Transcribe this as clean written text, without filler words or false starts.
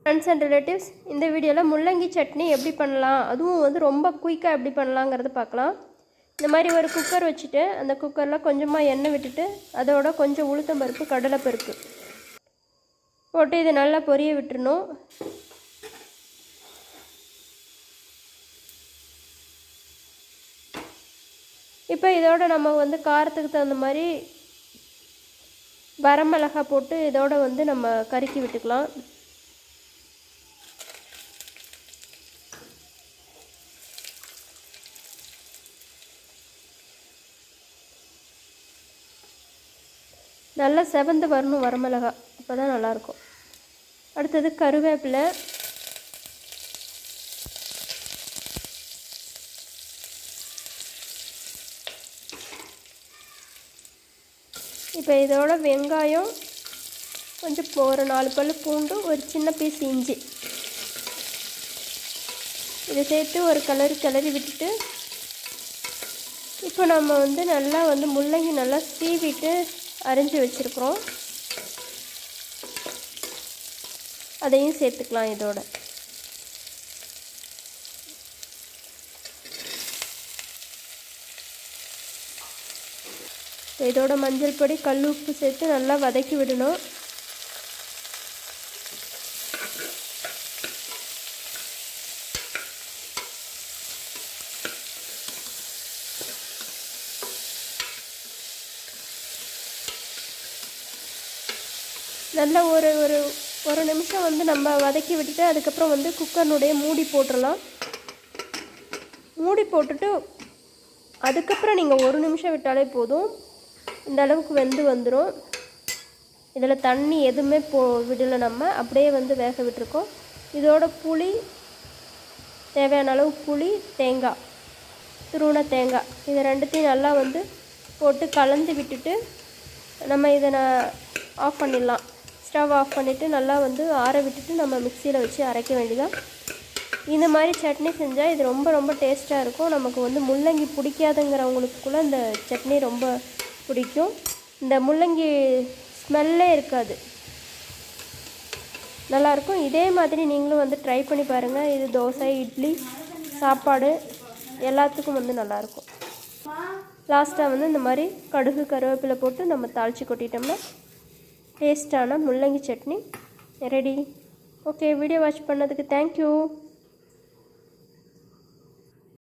Friends and relatives, இந்த வீடியோவில் முள்ளங்கி சட்னி எப்படி பண்ணலாம், அதுவும் வந்து ரொம்ப குயிக்காக எப்படி பண்ணலாங்கிறத பார்க்கலாம். இந்த மாதிரி ஒரு குக்கர் வச்சுட்டு அந்த குக்கரில் கொஞ்சமாக எண்ணெய் விட்டுட்டு அதோட கொஞ்சம் உளுத்தம்பருப்பு, கடலைப்பருப்பு போட்டு இது நல்லா பொரிய விட்டுறணும். இப்போ இதோட நம்ம வந்து காரத்துக்கு தகுந்த மாதிரி வரமிளகாய் போட்டு இதோட வந்து நம்ம கருக்கி விட்டுக்கலாம். நல்லா செவந்து வரணும் வரமிளகாய், அப்போ தான் நல்லாயிருக்கும். அடுத்தது கருவேப்பிலை, இப்போ இதோட வெங்காயம், கொஞ்சம் ஒரு 4 பல் பூண்டு, ஒரு சின்ன பீஸ் இஞ்சி இதை சேர்த்து ஒரு கிளறி விட்டுட்டு இப்போ நம்ம வந்து நல்லா வந்து முள்ளங்கி நல்லா சீவிட்டு அரிஞ்சு வச்சுருக்குறோம், அதையும் சேர்த்துக்கலாம் இதோட. இதோட மஞ்சள் பொடி, கல் உப்பு சேர்த்து நல்லா வதக்கி விடணும். நல்லா ஒரு நிமிஷம் வந்து நம்ம வதக்கி விட்டுட்டு அதுக்கப்புறம் வந்து குக்கர்னுடைய மூடி போட்டுடலாம். மூடி போட்டுட்டு அதுக்கப்புறம் நீங்கள் 1 நிமிஷம் விட்டாலே போதும், இந்த அளவுக்கு வெந்து வந்துடும். இதில் தண்ணி எதுவுமே விடலை, நம்ம அப்படியே வந்து வேக விட்டுருக்கோம். இதோட புளி, தேவையான அளவு புளி, தேங்காய், துருவின தேங்காய், இதை ரெண்டுத்தையும் நல்லா வந்து போட்டு கலந்து விட்டுட்டு நம்ம இதை ஆஃப் பண்ணிடலாம். ஸ்டவ் ஆஃப் பண்ணிவிட்டு நல்லா வந்து ஆற விட்டுட்டு நம்ம மிக்சியில் வச்சு அரைக்க வேண்டியதான். இந்த மாதிரி சட்னி செஞ்சால் இது ரொம்ப ரொம்ப டேஸ்ட்டாக இருக்கும். நமக்கு வந்து முள்ளங்கி பிடிக்காதுங்கிறவங்களுக்குள்ளே இந்த சட்னி ரொம்ப பிடிக்கும். இந்த முள்ளங்கி ஸ்மெல்லே இருக்காது, நல்லாயிருக்கும். இதே மாதிரி நீங்களும் வந்து ட்ரை பண்ணி பாருங்கள். இது தோசை, இட்லி, சாப்பாடு எல்லாத்துக்கும் வந்து நல்லாயிருக்கும். லாஸ்ட்டாக வந்து இந்த மாதிரி கடுகு, கருவேப்பிலை போட்டு நம்ம தாளித்து கொட்டிட்டோம்னா டேஸ்ட்டான முள்ளங்கி chutney ready. Okay, video watch பண்ணதுக்கு தேங்க்யூ.